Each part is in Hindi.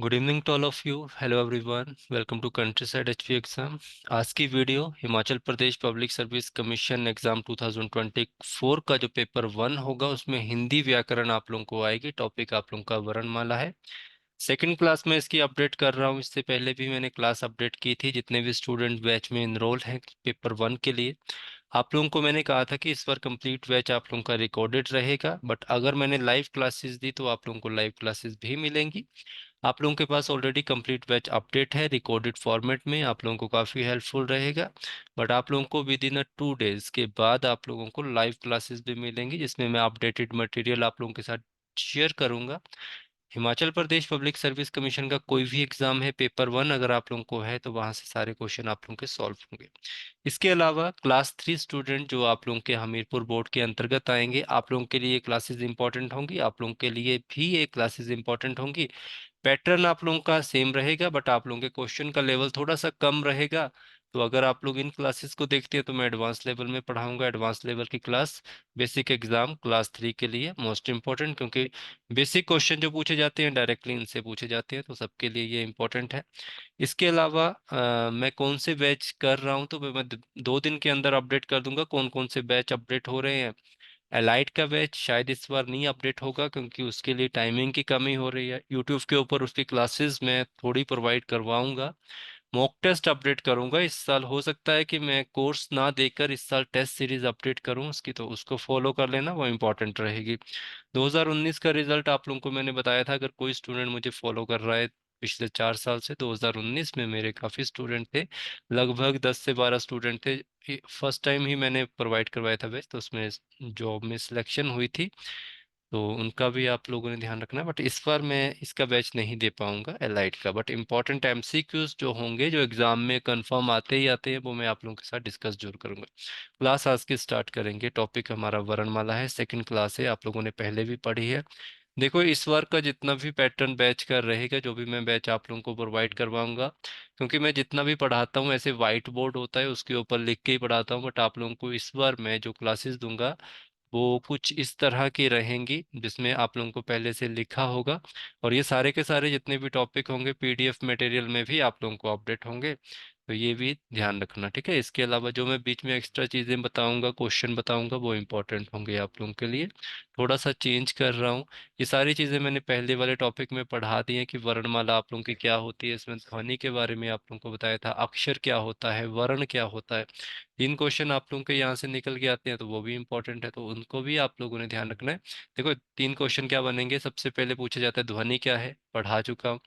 Good evening to all of you. Hello everyone, welcome to countryside HP exam. आज की video Himachal Pradesh public service commission exam 2024 का जो पेपर वन होगा उसमें हिंदी व्याकरण आप लोगों को आएगी। टॉपिक आप लोगों का वर्णमाला है। सेकंड क्लास में इसकी अपडेट कर रहा हूँ। इससे पहले भी मैंने क्लास अपडेट की थी। जितने भी स्टूडेंट बैच में इनरोल हैं पेपर वन के लिए, आप लोगों को मैंने कहा था कि इस बार कंप्लीट बैच आप लोगों का रिकॉर्डेड रहेगा, बट अगर मैंने लाइव क्लासेस दी तो आप लोगों को लाइव क्लासेस भी मिलेंगी। आप लोगों के पास ऑलरेडी कंप्लीट बैच अपडेट है रिकॉर्डेड फॉर्मेट में, आप लोगों को काफ़ी हेल्पफुल रहेगा। बट आप लोगों को विद इन 2 डेज के बाद आप लोगों को लाइव क्लासेस भी मिलेंगी, जिसमें मैं अपडेटेड मटेरियल आप लोगों के साथ शेयर करूंगा। Himachal Pradesh public service commission का कोई भी एग्जाम है, पेपर वन अगर आप लोगों को है तो वहां से सारे क्वेश्चन आप लोगों के सॉल्व होंगे। इसके अलावा क्लास 3 स्टूडेंट जो आप लोगों के हमीरपुर बोर्ड के अंतर्गत आएंगे, आप लोगों के लिए क्लासेस इंपॉर्टेंट होंगी, आप लोगों के लिए भी ये क्लासेस इंपॉर्टेंट होंगी। पैटर्न आप लोगों का सेम रहेगा, बट आप लोगों के क्वेश्चन का लेवल थोड़ा सा कम रहेगा। तो अगर आप लोग इन क्लासेस को देखते हैं तो मैं एडवांस लेवल में पढ़ाऊंगा। एडवांस लेवल की क्लास बेसिक एग्जाम क्लास 3 के लिए मोस्ट इंपॉर्टेंट, क्योंकि बेसिक क्वेश्चन जो पूछे जाते हैं डायरेक्टली इनसे पूछे जाते हैं, तो सबके लिए ये इंपॉर्टेंट है। इसके अलावा मैं कौन से बैच कर रहा हूँ तो मैं 2 दिन के अंदर अपडेट कर दूंगा कौन कौन से बैच अपडेट हो रहे हैं। एलाइट का बैच शायद इस बार नहीं अपडेट होगा, क्योंकि उसके लिए टाइमिंग की कमी हो रही है। यूट्यूब के ऊपर उसकी क्लासेस मैं थोड़ी प्रोवाइड करवाऊंगा। मॉक टेस्ट अपडेट करूंगा इस साल। हो सकता है कि मैं कोर्स ना देकर इस साल टेस्ट सीरीज अपडेट करूं उसकी, तो उसको फॉलो कर लेना, वो इम्पोर्टेंट रहेगी। 2019 का रिजल्ट आप लोगों को मैंने बताया था। अगर कोई स्टूडेंट मुझे फॉलो कर रहा है पिछले 4 साल से, 2019 में मेरे काफ़ी स्टूडेंट थे, लगभग 10 से 12 स्टूडेंट थे। फर्स्ट टाइम ही मैंने प्रोवाइड करवाया था बैच, तो उसमें जॉब में सिलेक्शन हुई थी, तो उनका भी आप लोगों ने ध्यान रखना। बट इस बार मैं इसका बैच नहीं दे पाऊंगा एलाइट का। बट इंपॉर्टेंट एमसीक्यूज जो होंगे, जो एग्जाम में कंफर्म आते ही आते हैं, वो मैं आप लोगों के साथ डिस्कस जरूर करूंगा। क्लास आज की स्टार्ट करेंगे। टॉपिक हमारा वर्णमाला है, सेकंड क्लास है, आप लोगों ने पहले भी पढ़ी है। देखो, इस बार का जितना भी पैटर्न बैच का रहेगा, जो भी मैं बैच आप लोगों को प्रोवाइड करवाऊंगा, क्योंकि मैं जितना भी पढ़ाता हूँ ऐसे वाइट बोर्ड होता है उसके ऊपर लिख के ही पढ़ाता हूँ, बट आप लोगों को इस बार मैं जो क्लासेस दूंगा वो कुछ इस तरह की रहेंगी, जिसमें आप लोगों को पहले से लिखा होगा। और ये सारे के सारे जितने भी टॉपिक होंगे पीडीएफ मटेरियल में भी आप लोगों को अपडेट होंगे, तो ये भी ध्यान रखना, ठीक है। इसके अलावा जो मैं बीच में एक्स्ट्रा चीज़ें बताऊंगा, क्वेश्चन बताऊंगा, वो इंपॉर्टेंट होंगे आप लोगों के लिए। थोड़ा सा चेंज कर रहा हूँ। ये सारी चीज़ें मैंने पहले वाले टॉपिक में पढ़ा दी हैं कि वर्णमाला आप लोगों की क्या होती है, इसमें ध्वनि के बारे में आप लोगों को बताया था, अक्षर क्या होता है, वर्ण क्या होता है। 3 क्वेश्चन आप लोगों के यहाँ से निकल के आते हैं, तो वो भी इंपॉर्टेंट है, तो उनको भी आप लोगों ने ध्यान रखना है। देखो, 3 क्वेश्चन क्या बनेंगे। सबसे पहले पूछा जाता है ध्वनि क्या है, पढ़ा चुका हूँ।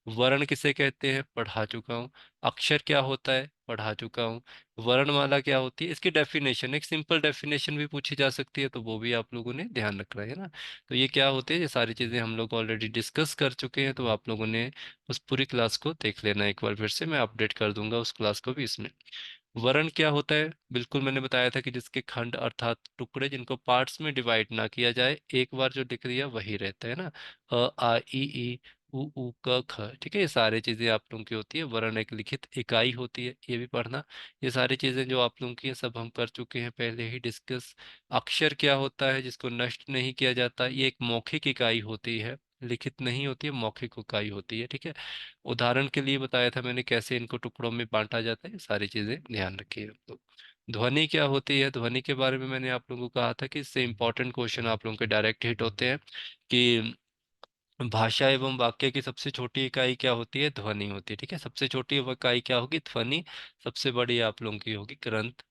वर्ण किसे कहते हैं, पढ़ा चुका हूँ। अक्षर क्या होता है, पढ़ा चुका हूँ। वर्णमाला क्या होती है, इसकी डेफिनेशन, एक सिंपल डेफिनेशन भी पूछी जा सकती है, तो वो भी आप लोगों ने ध्यान रखना है ना। तो ये क्या होते हैं, ये सारी चीज़ें हम लोग ऑलरेडी डिस्कस कर चुके हैं, तो आप लोगों ने उस पूरी क्लास को देख लेना एक बार। फिर से मैं अपडेट कर दूंगा उस क्लास को भी इसमें। वर्ण क्या होता है, बिल्कुल मैंने बताया था कि जिसके खंड अर्थात टुकड़े, जिनको पार्ट्स में डिवाइड ना किया जाए, एक बार जो लिख दिया वही रहता है ना। अ आ ई उ ऊ क ख, ठीक है। ये सारी चीजें आप लोगों की होती है। वर्ण एक लिखित इकाई होती है, ये भी पढ़ना। ये सारी चीजें जो आप लोगों की हैं सब हम कर चुके हैं पहले ही डिस्कस। अक्षर क्या होता है, जिसको नष्ट नहीं किया जाता, ये एक मौखिक इकाई होती है, लिखित नहीं होती है, मौखिक इकाई होती है, ठीक है। उदाहरण के लिए बताया था मैंने कैसे इनको टुकड़ों में बांटा जाता है, ये सारी चीजें ध्यान रखिए। तो ध्वनि क्या होती है, ध्वनि के बारे में मैंने आप लोगों को कहा था कि इससे इंपॉर्टेंट क्वेश्चन आप लोगों के डायरेक्ट हिट होते हैं कि भाषा एवं वाक्य की सबसे छोटी इकाई क्या होती है, ध्वनि होती है, ठीक है। सबसे छोटी इकाई क्या होगी, ध्वनि। सबसे बड़ी आप लोगों की होगी ग्रंथ,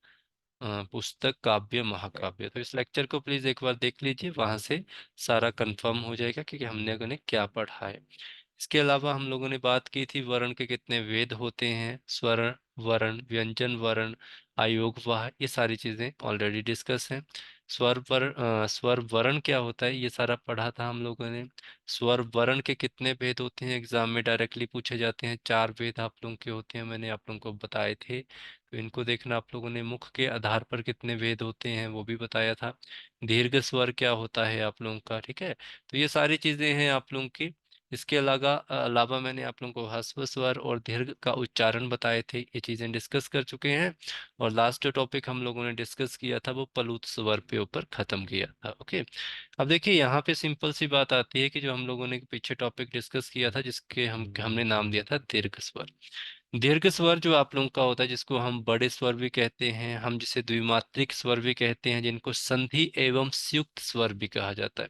पुस्तक, काव्य, महाकाव्य। तो इस लेक्चर को प्लीज एक बार देख लीजिए, वहां से सारा कंफर्म हो जाएगा कि हमने उन्हें क्या पढ़ा है। इसके अलावा हम लोगों ने बात की थी वर्ण के कितने वेद होते हैं, स्वर, वर्ण, व्यंजन वर्ण, आयोग वाह, ये सारी चीजें ऑलरेडी डिस्कस हैं। स्वर वर्ण क्या होता है, ये सारा पढ़ा था हम लोगों ने। स्वर वर्ण के कितने भेद होते हैं, एग्जाम में डायरेक्टली पूछे जाते हैं। 4 भेद आप लोगों के होते हैं, मैंने आप लोगों को बताए थे, तो इनको देखना आप लोगों ने। मुख के आधार पर कितने भेद होते हैं वो भी बताया था। दीर्घ स्वर क्या होता है आप लोगों का, ठीक है। तो ये सारी चीजें हैं आप लोगों की। इसके अलावा अलावा मैंने आप लोगों को ह्रस्व स्वर और दीर्घ का उच्चारण बताए थे, ये चीजें डिस्कस कर चुके हैं। और लास्ट जो टॉपिक हम लोगों ने डिस्कस किया था वो प्लुत स्वर पे ऊपर खत्म किया था। ओके, अब देखिए यहाँ पे सिंपल सी बात आती है कि जो हम लोगों ने पीछे टॉपिक डिस्कस किया था जिसके हमने नाम दिया था दीर्घ स्वर। दीर्घ स्वर जो आप लोगों का होता है जिसको हम बड़े स्वर भी कहते हैं, हम जिसे द्विमात्रिक स्वर भी कहते हैं, जिनको संधि एवं संयुक्त स्वर भी कहा जाता है।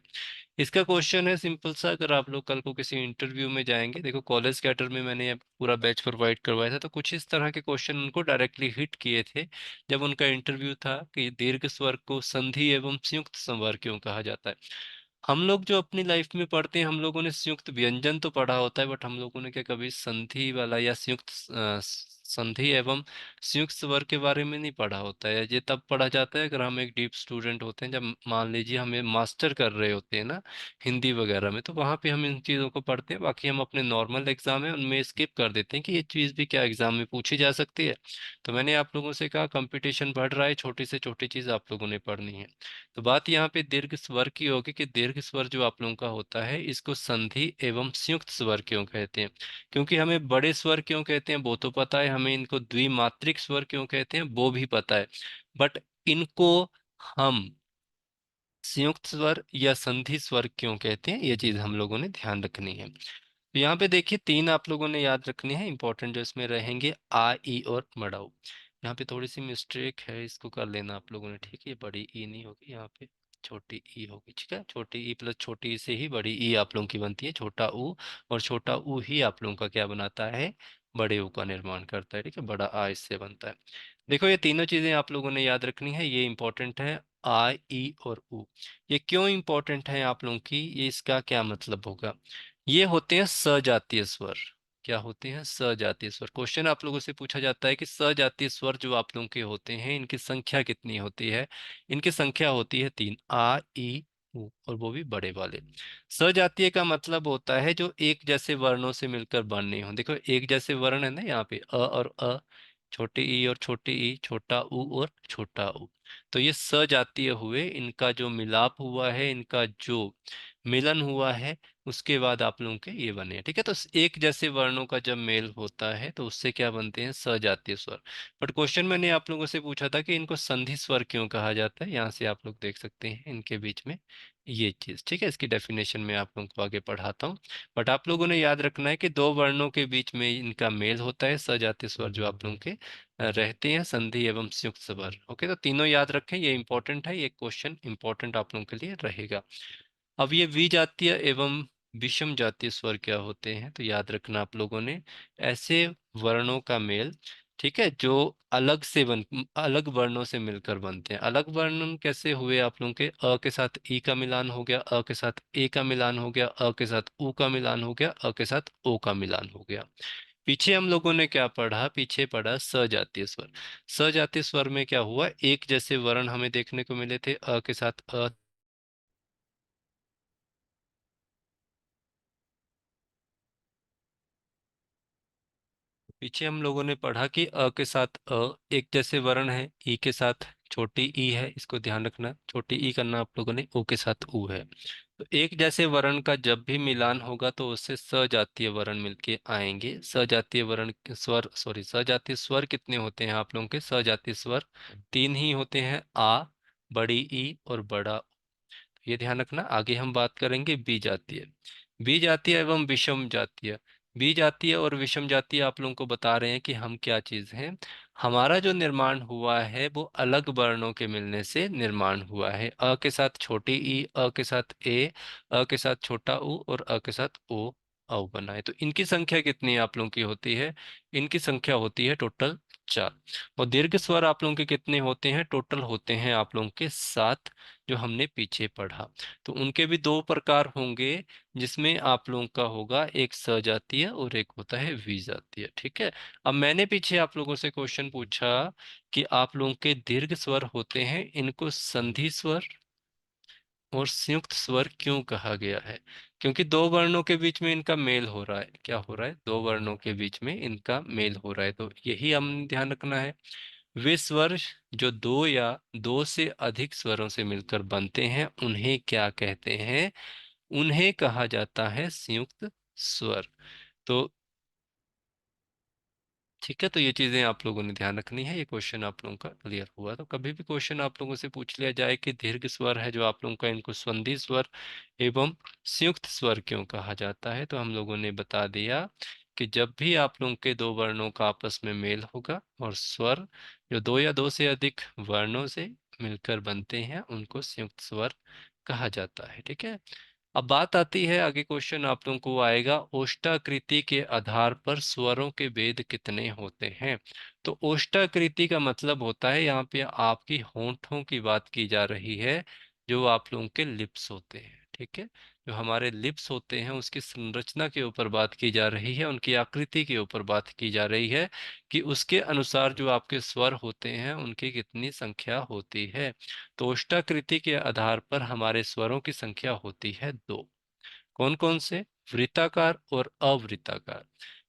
इसका क्वेश्चन है सिंपल सा, अगर आप लोग कल को किसी इंटरव्यू में जाएंगे, देखो कॉलेज कैडर में मैंने ये पूरा बैच प्रोवाइड करवाया था, तो कुछ इस तरह के क्वेश्चन उनको डायरेक्टली हिट किए थे जब उनका इंटरव्यू था कि दीर्घ स्वर को संधि एवं संयुक्त स्वर क्यों कहा जाता है। हम लोग जो अपनी लाइफ में पढ़ते हैं, हम लोगों ने संयुक्त व्यंजन तो पढ़ा होता है, बट हम लोगों ने क्या कभी संधि वाला या संयुक्त संधि एवं संयुक्त स्वर के बारे में नहीं पढ़ा होता है। ये तब पढ़ा जाता है अगर हम एक डीप स्टूडेंट होते हैं, जब मान लीजिए हमें मास्टर कर रहे होते हैं ना हिंदी वगैरह में, तो वहां पे हम इन चीज़ों को पढ़ते हैं। बाकी हम अपने नॉर्मल एग्जाम है उनमें स्किप कर देते हैं कि ये चीज़ भी क्या एग्जाम में पूछी जा सकती है। तो मैंने आप लोगों से कहा कंपटीशन बढ़ रहा है, छोटी से छोटी चीज़ आप लोगों ने पढ़नी है। तो बात यहाँ पे दीर्घ स्वर की होगी कि दीर्घ स्वर जो आप लोगों का होता है इसको संधि एवं संयुक्त स्वर क्यों कहते हैं। क्योंकि हमें बड़े स्वर क्यों कहते हैं वो तो पता है, हमें इनको द्विमात्रिक स्वर क्यों कहते हैं वो भी पता है, बट इनको हम संयुक्त स्वर या संधि स्वर क्यों कहते हैं ये चीज हम लोगों ने ध्यान रखनी है। तो यहाँ पे देखिए तीन आप लोगों ने याद रखनी है इंपॉर्टेंट जो इसमें रहेंगे, आ ई और मड़ाऊ। यहाँ पे थोड़ी सी मिस्टेक है, इसको कर लेना आप लोगों ने, ठीक है। बड़ी ई नहीं होगी यहाँ पे, छोटी ई होगी, ठीक है। छोटी ई प्लस छोटी ई से ही बड़ी ई आप लोगों की बनती है, छोटा ऊ। और छोटा ऊ ही आप लोगों का क्या बनाता है, बड़े ऊ का निर्माण करता है, ठीक है। बड़ा आ इससे बनता है। देखो ये तीनों चीजें आप लोगों ने याद रखनी है, ये इंपॉर्टेंट है। आ ई और ऊ, ये क्यों इंपॉर्टेंट है आप लोगों की, ये इसका क्या मतलब होगा। ये होते हैं सजातीय स्वर। क्या होते हैं, सजातीय स्वर। क्वेश्चन आप लोगों से पूछा जाता है कि सजातीय स्वर जो आप लोगों के होते हैं इनकी संख्या कितनी होती है। इनकी संख्या होती है तीन, आ ई उ, और वो भी बड़े वाले। सजातीय का मतलब होता है जो एक जैसे वर्णों से मिलकर बने हो। देखो एक जैसे वर्ण है ना यहाँ पे, अ और अ, छोटी ई और छोटी ई, छोटा ऊ और छोटा ऊ। तो ये सजातीय हुए, इनका जो मिलाप हुआ है, इनका जो मिलन हुआ है, उसके बाद आप लोगों के ये बने हैं, ठीक है। तो एक जैसे वर्णों का जब मेल होता है तो उससे क्या बनते हैं, सजातीय स्वर। बट क्वेश्चन मैंने आप लोगों से पूछा था कि इनको संधि स्वर क्यों कहा जाता है, यहाँ से आप लोग देख सकते हैं इनके बीच में ये चीज, ठीक है। इसकी डेफिनेशन में आप लोगों को आगे पढ़ाता हूँ। बट आप लोगों ने याद रखना है कि दो वर्णों के बीच में इनका मेल होता है, सजातीय स्वर जो आप लोगों के रहते हैं, संधि एवं संयुक्त स्वर। ओके, तो तीनों याद रखें, ये इंपॉर्टेंट है, ये क्वेश्चन इंपॉर्टेंट आप लोगों के लिए रहेगा। अब ये विजातीय एवं विषम जातीय स्वर क्या होते हैं, तो याद रखना आप लोगों ने, ऐसे वर्णों का मेल, ठीक है, जो अलग वर्णों से मिलकर बनते हैं। अलग वर्ण कैसे हुए, आप लोगों के अ के साथ ई का मिलान हो गया, अ के साथ ए का मिलान हो गया, अ के साथ उ का मिलान हो गया, अ के साथ ओ का मिलान हो गया। पीछे हम लोगों ने क्या पढ़ा, पीछे पढ़ा सजातीय स्वर। सजातीय स्वर में क्या हुआ, एक जैसे वर्ण हमें देखने को मिले थे, अ के साथ अ, पीछे हम लोगों ने पढ़ा कि अ के साथ अ एक जैसे वर्ण है, ई के साथ छोटी ई है, इसको ध्यान रखना, छोटी ई करना आप लोगों ने, ओ के साथ ऊ है। तो एक जैसे वर्ण का जब भी मिलान होगा तो उससे सजातीय वर्ण मिलके आएंगे। सजातीय वर्ण स्वर, सॉरी, सजातीय स्वर कितने होते हैं आप लोगों के, सजातीय स्वर तीन ही होते हैं, आ, बड़ी ई और बड़ा। ये ध्यान रखना। आगे हम बात करेंगे बीजातीय, बीजातीय एवं विषम जातीय। बीजातीय और विषम जातीय आप लोगों को बता रहे हैं कि हम क्या चीज हैं, हमारा जो निर्माण हुआ है वो अलग वर्णों के मिलने से निर्माण हुआ है। अ के साथ छोटी ई, अ के साथ ए, अ के साथ छोटा उ और अ के साथ ओ, औ बना है। तो इनकी संख्या कितनी आप लोगों की होती है, इनकी संख्या होती है टोटल चार। और दीर्घ स्वर आप लोगों के कितने होते हैं, टोटल होते हैं आप लोगों के सात, जो हमने पीछे पढ़ा। तो उनके भी दो प्रकार होंगे, जिसमें आप लोगों का होगा एक सजातीय और एक होता है विजातीय, ठीक है। अब मैंने पीछे आप लोगों से क्वेश्चन पूछा कि आप लोगों के दीर्घ स्वर होते हैं, इनको संधि स्वर और संयुक्त स्वर क्यों कहा गया है। क्योंकि दो वर्णों के बीच में इनका मेल हो रहा है, क्या हो रहा है, दो वर्णों के बीच में इनका मेल हो रहा है, तो यही हम ध्यान रखना है। वे स्वर जो दो या दो से अधिक स्वरों से मिलकर बनते हैं उन्हें क्या कहते हैं, उन्हें कहा जाता है संयुक्त स्वर। तो ठीक है, तो ये चीजें आप लोगों ने ध्यान रखनी है। ये क्वेश्चन आप लोगों का क्लियर हुआ? तो कभी भी क्वेश्चन आप लोगों से पूछ लिया जाए कि दीर्घ स्वर है जो आप लोगों का, इनको संधि स्वर एवं संयुक्त स्वर क्यों कहा जाता है, तो हम लोगों ने बता दिया कि जब भी आप लोगों के दो वर्णों का आपस में मेल होगा और स्वर जो दो या दो से अधिक वर्णों से मिलकर बनते हैं उनको संयुक्त स्वर कहा जाता है। ठीक है। अब बात आती है, आगे क्वेश्चन आप लोगों को आएगा, ओष्ठाकृति के आधार पर स्वरों के भेद कितने होते हैं। तो ओष्ठाकृति का मतलब होता है, यहाँ पे आपकी होंठों की बात की जा रही है, जो आप लोगों के लिप्स होते हैं। ठीक है। जो हमारे लिप्स होते हैं उसकी संरचना के ऊपर बात की जा रही है, उनकी आकृति के ऊपर बात की जा रही है कि उसके अनुसार जो आपके स्वर होते हैं उनकी कितनी संख्या होती है। तो ओष्ठाकृति के आधार पर हमारे स्वरों की संख्या होती है दो। कौन कौन से? वृत्ताकार और अवृत्ताकार।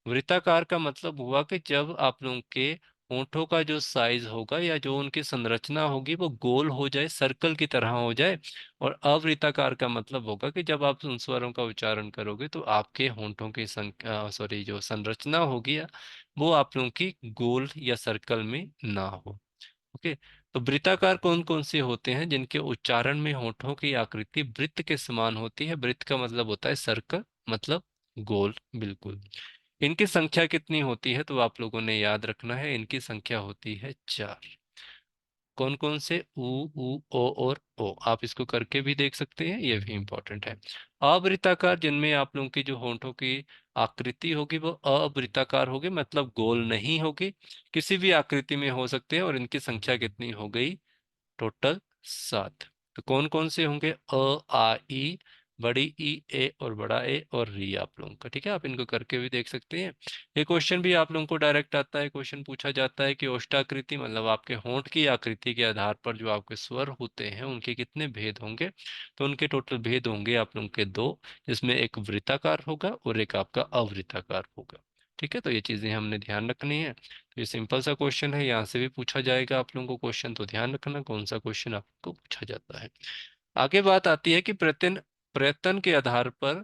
वृत्ताकार का मतलब हुआ कि जब आप लोगों के होंठों का जो साइज होगा या जो उनकी संरचना होगी वो गोल हो जाए, सर्कल की तरह हो जाए। और अवृत्ताकार का मतलब होगा कि जब आप उन स्वरों का उच्चारण करोगे तो आपके होंठों की संख्या, सॉरी, जो संरचना होगी वो आप लोगों की गोल या सर्कल में ना हो। ओके। तो वृत्ताकार कौन कौन से होते हैं? जिनके उच्चारण में होठों की आकृति वृत्त के समान होती है। वृत्त का मतलब होता है सर्कल, मतलब गोल, बिल्कुल। इनकी संख्या कितनी होती है? तो आप लोगों ने याद रखना है, इनकी संख्या होती है चार। कौन कौन से? उ, उ, ओ और ओ। आप इसको करके भी देख सकते हैं, ये भी इंपॉर्टेंट है। अवृत्ताकार, जिनमें आप लोगों की जो होंठों की आकृति होगी वो अवृत्ताकार होगी, मतलब गोल नहीं होगी, किसी भी आकृति में हो सकते हैं। और इनकी संख्या कितनी हो गई? टोटल सात। तो कौन कौन से होंगे? आ ई, बड़ी ई, ए और बड़ा ए और री आप लोगों का। ठीक है, आप इनको करके भी देख सकते हैं। ये क्वेश्चन भी आप लोगों को डायरेक्ट आता है, क्वेश्चन पूछा जाता है कि ओष्ठाकृति मतलब आपके होंठ की आकृति के आधार पर जो आपके स्वर होते हैं उनके कितने भेद होंगे। तो उनके टोटल भेद होंगे आप लोगों के दो, जिसमें एक वृत्ताकार होगा और एक आपका अवृत्ताकार होगा। ठीक है, तो ये चीजें हमने ध्यान रखनी है। तो ये सिंपल सा क्वेश्चन है, यहाँ से भी पूछा जाएगा आप लोगों को क्वेश्चन, तो ध्यान रखना कौन सा क्वेश्चन आपको पूछा जाता है। आगे बात आती है कि प्रत्यन प्रयत्न के आधार पर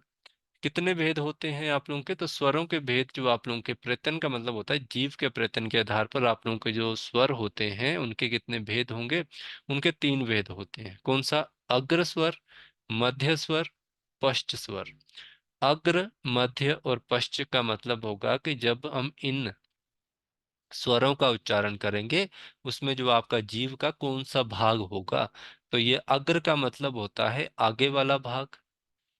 कितने भेद होते हैं आप लोगों के। तो स्वरों के भेद, जो आप लोगों के प्रयत्न का मतलब होता है जीव के प्रयत्न के आधार पर आप लोगों के जो स्वर होते हैं उनके कितने भेद होंगे। उनके तीन भेद होते हैं। कौन सा? अग्र स्वर, मध्य स्वर, पश्च स्वर। अग्र, मध्य और पश्च का मतलब होगा कि जब हम इन स्वरों का उच्चारण करेंगे उसमें जो आपका जीव का कौन सा भाग होगा। तो ये अग्र का मतलब होता है आगे वाला भाग,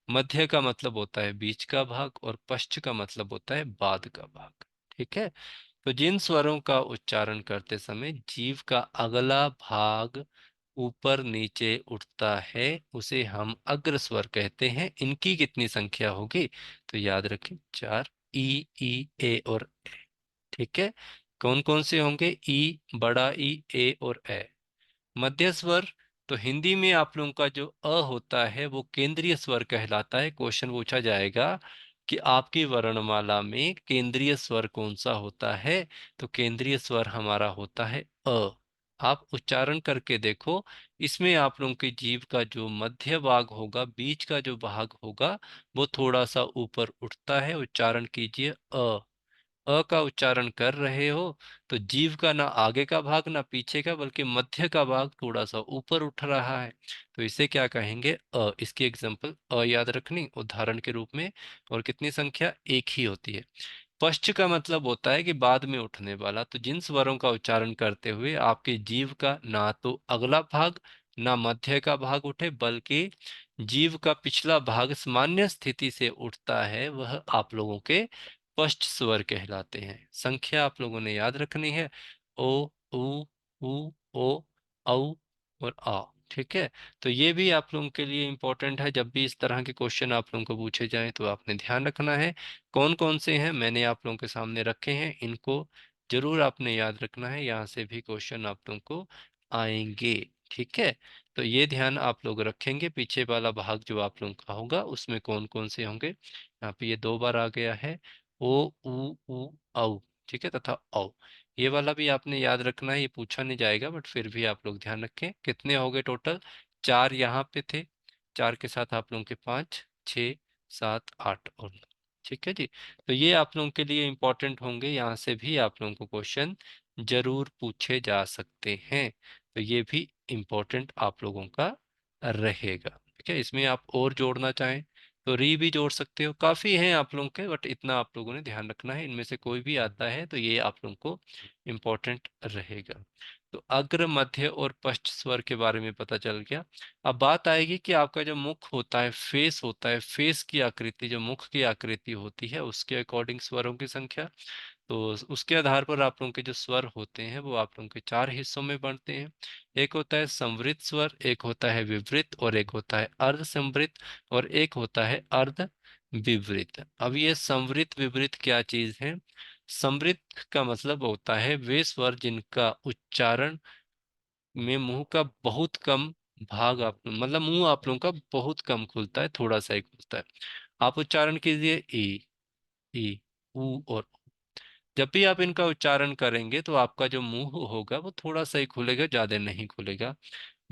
मध्य का मतलब होता है बीच का भाग और पश्च का मतलब होता है बाद का भाग। ठीक है। तो जिन स्वरों का उच्चारण करते समय जीव का अगला भाग ऊपर नीचे उठता है उसे हम अग्र स्वर कहते हैं। इनकी कितनी संख्या होगी? तो याद रखें चार, ई, ए और। ठीक है। कौन कौन से होंगे? ई, बड़ा ई, ए और ए। मध्य स्वर, तो हिंदी में आप लोगों का जो अ होता है वो केंद्रीय स्वर कहलाता है। क्वेश्चन पूछा जाएगा कि आपकी वर्णमाला में केंद्रीय स्वर कौन सा होता है। तो केंद्रीय स्वर हमारा होता है अ। आप उच्चारण करके देखो, इसमें आप लोगों के जीव का जो मध्य भाग होगा, बीच का जो भाग होगा वो थोड़ा सा ऊपर उठता है। उच्चारण कीजिए अ का उच्चारण कर रहे हो तो जीव का ना आगे का भाग ना पीछे का बल्कि मध्य का भाग थोड़ा सा ऊपर उठ रहा है। तो इसे क्या कहेंगे? इसकी एग्जांपल याद रखनी उदाहरण के रूप में। और कितनी संख्या? एक ही होती है। पश्च का मतलब होता है कि बाद में उठने वाला। तो जिन स्वरों का उच्चारण करते हुए आपके जीव का ना तो अगला भाग ना मध्य का भाग उठे बल्कि जीव का पिछला भाग सामान्य स्थिति से उठता है, वह आप लोगों के पश्च स्वर कहलाते हैं। संख्या आप लोगों ने याद रखनी है, ओ, उ, ओ, औ और आ। ठीक है। तो ये भी आप लोगों के लिए इंपॉर्टेंट है, जब भी इस तरह के क्वेश्चन आप लोगों को पूछे जाएं तो आपने ध्यान रखना है। कौन कौन से हैं मैंने आप लोगों के सामने रखे हैं, इनको जरूर आपने याद रखना है। यहाँ से भी क्वेश्चन आप लोगों को आएंगे। ठीक है। तो ये ध्यान आप लोग रखेंगे, पीछे वाला भाग जो आप लोगों का होगा उसमें कौन कौन से होंगे। यहाँ पे ये दो बार आ गया है, ओ, उ, औ। ठीक है, तथा औ। ये वाला भी आपने याद रखना है, ये पूछा नहीं जाएगा बट फिर भी आप लोग ध्यान रखें। कितने हो गए टोटल? चार यहाँ पे थे, चार के साथ आप लोगों के पाँच, छ, सात, आठ और नौ। ठीक है जी। तो ये आप लोगों के लिए इंपॉर्टेंट होंगे, यहाँ से भी आप लोगों को क्वेश्चन जरूर पूछे जा सकते हैं। तो ये भी इंपॉर्टेंट आप लोगों का रहेगा। ठीक है, इसमें आप और जोड़ना चाहें तो री भी जोड़ सकते हो, काफी हैं आप लोगों के, बट इतना आप लोगों ने ध्यान रखना है, इनमें से कोई भी आता है तो ये आप लोगों को इम्पोर्टेंट रहेगा। तो अग्र मध्य और पश्च स्वर के बारे में पता चल गया। अब बात आएगी कि आपका जो मुख होता है, फेस होता है, फेस की आकृति, जो मुख की आकृति होती है उसके अकॉर्डिंग स्वरों की संख्या। तो उसके आधार पर आप लोगों के जो स्वर होते हैं वो आप लोगों के चार हिस्सों में बांटते हैं। एक होता है संवृत स्वर, एक होता है विवृत, और एक होता है अर्ध संवृत, और एक होता है अर्ध विवृत। अब ये संवृत विवृत क्या चीज है? संवृत का मतलब होता है वे स्वर जिनका उच्चारण में मुंह का बहुत कम भाग, आप मतलब मुंह आप लोगों का बहुत कम खुलता है, थोड़ा सा ही खुलता है। आप उच्चारण कीजिए ई, ई, ऊ और ऊ। जब भी आप इनका उच्चारण करेंगे तो आपका जो मुंह होगा वो थोड़ा सा ही खुलेगा, ज्यादा नहीं खुलेगा।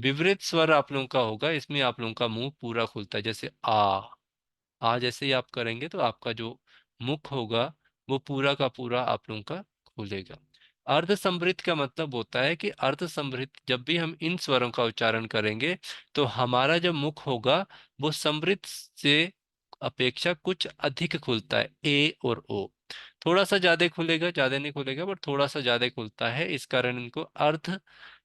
विवृत स्वर आप लोगों का होगा, इसमें आप लोगों का मुंह पूरा खुलता है, जैसे आ जैसे ही आप करेंगे तो आपका जो मुख होगा वो पूरा का पूरा आप लोगों का खुलेगा। अर्ध समृद्ध का मतलब होता है कि अर्ध समृद्ध, जब भी हम इन स्वरों का उच्चारण करेंगे तो हमारा जो मुख होगा वो समृद्ध से अपेक्षा कुछ अधिक खुलता है, ए और ओ। थोड़ा सा ज्यादा खुलेगा, ज्यादा नहीं खुलेगा, बट थोड़ा सा ज्यादा खुलता है, इस कारण इनको अर्ध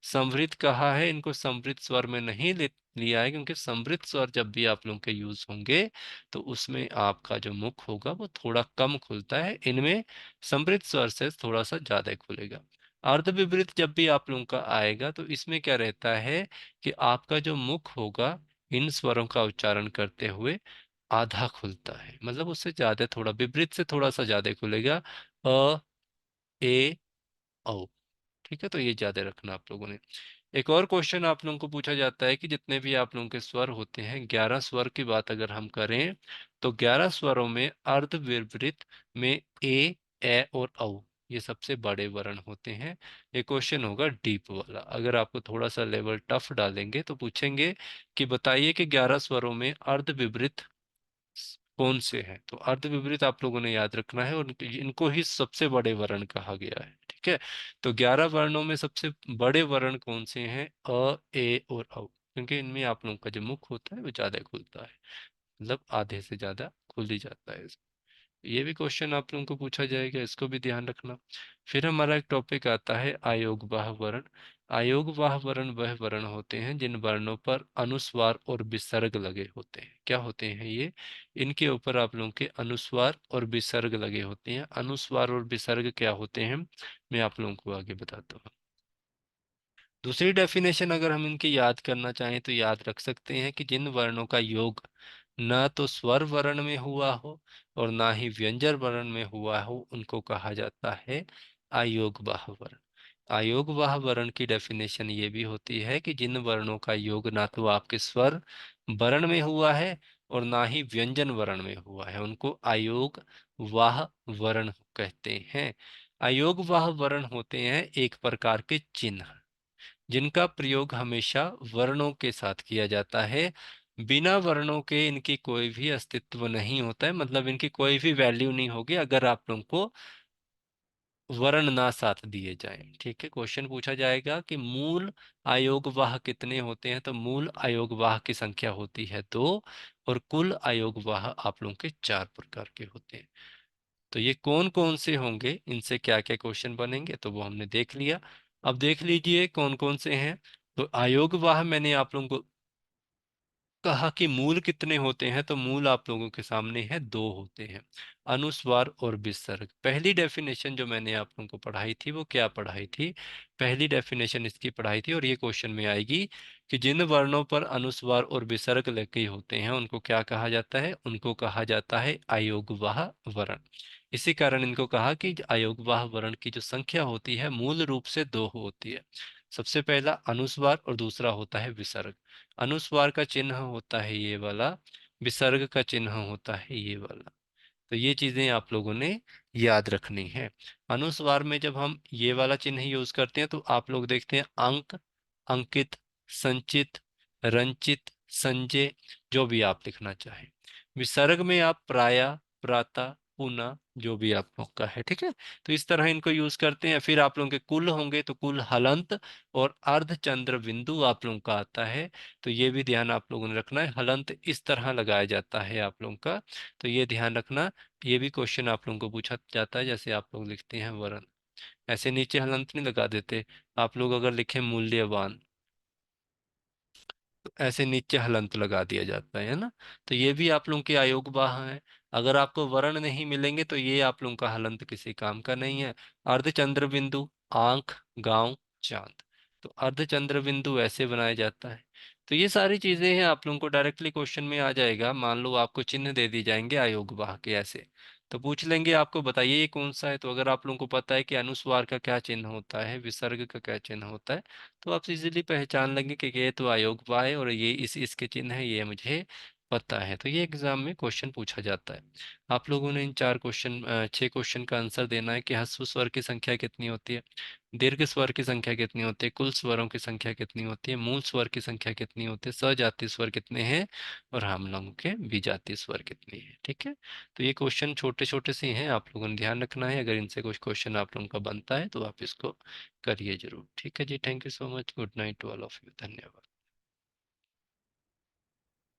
समृद्ध कहा है। इनको समृद्ध स्वर में नहीं लिया है, क्योंकि समृद्ध स्वर जब भी आप लोगों के यूज होंगे तो उसमें आपका जो मुख होगा वो थोड़ा कम खुलता है, इनमें समृद्ध स्वर से थोड़ा सा ज्यादा खुलेगा। अर्ध विपरीत जब भी आप लोगों का आएगा तो इसमें क्या रहता है कि आपका जो मुख होगा इन स्वरों का उच्चारण करते हुए आधा खुलता है, मतलब उससे ज्यादा, थोड़ा विपरीत से थोड़ा सा ज्यादा खुलेगा। अ, ए, औ। ठीक है, तो ये ज्यादा रखना आप लोगों ने। एक और क्वेश्चन आप लोगों को पूछा जाता है कि जितने भी आप लोगों के स्वर होते हैं, 11 स्वर की बात अगर हम करें तो 11 स्वरों में अर्ध विपरीत में ए और औ ये सबसे बड़े वर्ण होते हैं। ये क्वेश्चन होगा डीप वाला, अगर आपको थोड़ा सा लेवल टफ डालेंगे तो पूछेंगे कि बताइए कि 11 स्वरों में अर्ध विपरीत कौन से हैं। तो अर्ध विपरीत आप लोगों ने याद रखना है, और इनको ही सबसे बड़े वर्ण कहा गया है। ठीक है, तो 11 वर्णों में सबसे बड़े वर्ण कौन से हैं? अ, ए और औ, क्योंकि इनमें आप लोगों का जो मुख होता है वो ज्यादा खुलता है, मतलब आधे से ज्यादा खुल ही जाता है। ये भी क्वेश्चन आप लोगों को पूछा जाएगा, इसको भी ध्यान रखना। फिर हमारा एक टॉपिक आता है आयोगवाह वर्ण। आयोगवाह वर्ण वह वर्ण होते हैं जिन वर्णों पर अनुस्वार और विसर्ग लगे होते हैं। क्या होते हैं ये? इनके ऊपर आप लोगों के अनुस्वार और विसर्ग लगे होते हैं। अनुस्वार और विसर्ग क्या होते हैं मैं आप लोगों को आगे बताता हूँ। दूसरी डेफिनेशन अगर हम इनकी याद करना चाहें तो याद रख सकते हैं कि जिन वर्णों का योग ना तो स्वर वर्ण में हुआ हो और ना ही व्यंजन वर्ण में हुआ हो उनको कहा जाता है अयोगवाह वर्ण। अयोगवाह वर्ण की डेफिनेशन ये भी होती है कि जिन वर्णों का योग ना तो आपके स्वर वर्ण में हुआ है और ना ही व्यंजन वर्ण में हुआ है उनको अयोग वाह वर्ण कहते हैं। अयोग वाह वर्ण होते हैं एक प्रकार के चिन्ह जिनका प्रयोग हमेशा वर्णों के साथ किया जाता है। बिना वर्णों के इनकी कोई भी अस्तित्व नहीं होता है, मतलब इनकी कोई भी वैल्यू नहीं होगी अगर आप लोगों को वर्ण ना साथ दिए जाएं। ठीक है, क्वेश्चन पूछा जाएगा कि मूल अयोगवाह कितने होते हैं, तो मूल अयोगवाह की संख्या होती है 2, और कुल अयोगवाह आप लोगों के 4 प्रकार के होते हैं। तो ये कौन कौन से होंगे, इनसे क्या क्या क्वेश्चन बनेंगे, तो वो हमने देख लिया। अब देख लीजिए कौन कौन से हैं। तो अयोगवाह मैंने आप लोगों को कहा कि मूल कितने होते हैं, तो मूल आप लोगों के सामने है, 2 होते हैं, अनुस्वार और विसर्ग। पहली डेफिनेशन जो मैंने आप लोगों को पढ़ाई थी वो क्या पढ़ाई थी? पहली डेफिनेशन इसकी पढ़ाई थी, और ये क्वेश्चन में आएगी कि जिन वर्णों पर अनुस्वार और विसर्ग लगे होते हैं उनको क्या कहा जाता है? उनको कहा जाता है अयोगवाह वर्ण। इसी कारण इनको कहा कि अयोगवाह वर्ण की जो संख्या होती है मूल रूप से 2 होती है। सबसे पहला अनुस्वार और दूसरा होता है विसर्ग। अनुस्वार का चिन्ह होता है ये वाला, विसर्ग का चिन्ह होता है ये वाला। तो ये चीजें आप लोगों ने याद रखनी है। अनुस्वार में जब हम ये वाला चिन्ह यूज करते हैं तो आप लोग देखते हैं अंक, अंकित, संचित, रंचित, संजय, जो भी आप लिखना चाहें। विसर्ग में आप प्राया, प्राता, पुना, जो भी आप लोग का है, ठीक है। तो इस तरह इनको यूज करते हैं। फिर आप लोगों के कुल होंगे तो कुल, हलंत और अर्धचंद्र बिंदु आप लोगों का आता है। तो ये भी ध्यान आप लोगों ने रखना है, हलंत इस तरह लगाया जाता है आप लोगों का। तो ये ध्यान रखना। ये भी क्वेश्चन आप लोगों को पूछा जाता है, जैसे आप लोग लिखते हैं वरण, ऐसे नीचे हलंत नहीं लगा देते। आप लोग अगर लिखे मूल्यवान, तो ऐसे नीचे हलंत लगा दिया जाता है ना। तो ये भी आप लोगों के अयोग वाह है। अगर आपको वर्ण नहीं मिलेंगे तो ये आप लोगों का हलंत किसी काम का नहीं है। अर्धचंद्र बिंदु, आंख, गांव, चांद। तो अर्धचंद्र बिंदु ऐसे बनाया जाता है। तो ये सारी चीजें हैं, आप लोगों को डायरेक्टली क्वेश्चन में आ जाएगा। मान लो आपको चिन्ह दे दी जाएंगे अयोग वाह के ऐसे, तो पूछ लेंगे आपको, बताइए ये कौन सा है। तो अगर आप लोगों को पता है कि अनुस्वार का क्या चिन्ह होता है, विसर्ग का क्या चिन्ह होता है, तो आप इजीली पहचान लेंगे कि ये तो अयोगवा है और ये इसके चिन्ह है, ये मुझे पता है। तो ये एग्जाम में क्वेश्चन पूछा जाता है। आप लोगों ने इन 6 क्वेश्चन का आंसर देना है कि ह्रस्व स्वर की संख्या कितनी होती है, दीर्घ स्वर की संख्या कितनी होती है, कुल स्वरों की संख्या कितनी होती है, मूल स्वर की संख्या कितनी होती है, सजातीय स्वर कितने हैं, और हम लोगों के विजातीय स्वर कितनी है, ठीक है। तो ये क्वेश्चन छोटे छोटे से हैं, आप लोगों ने ध्यान रखना है। अगर इनसे कुछ क्वेश्चन आप लोगों का बनता है तो आप इसको करिए जरूर, ठीक है जी। Thank you so much, good night to all of you, धन्यवाद।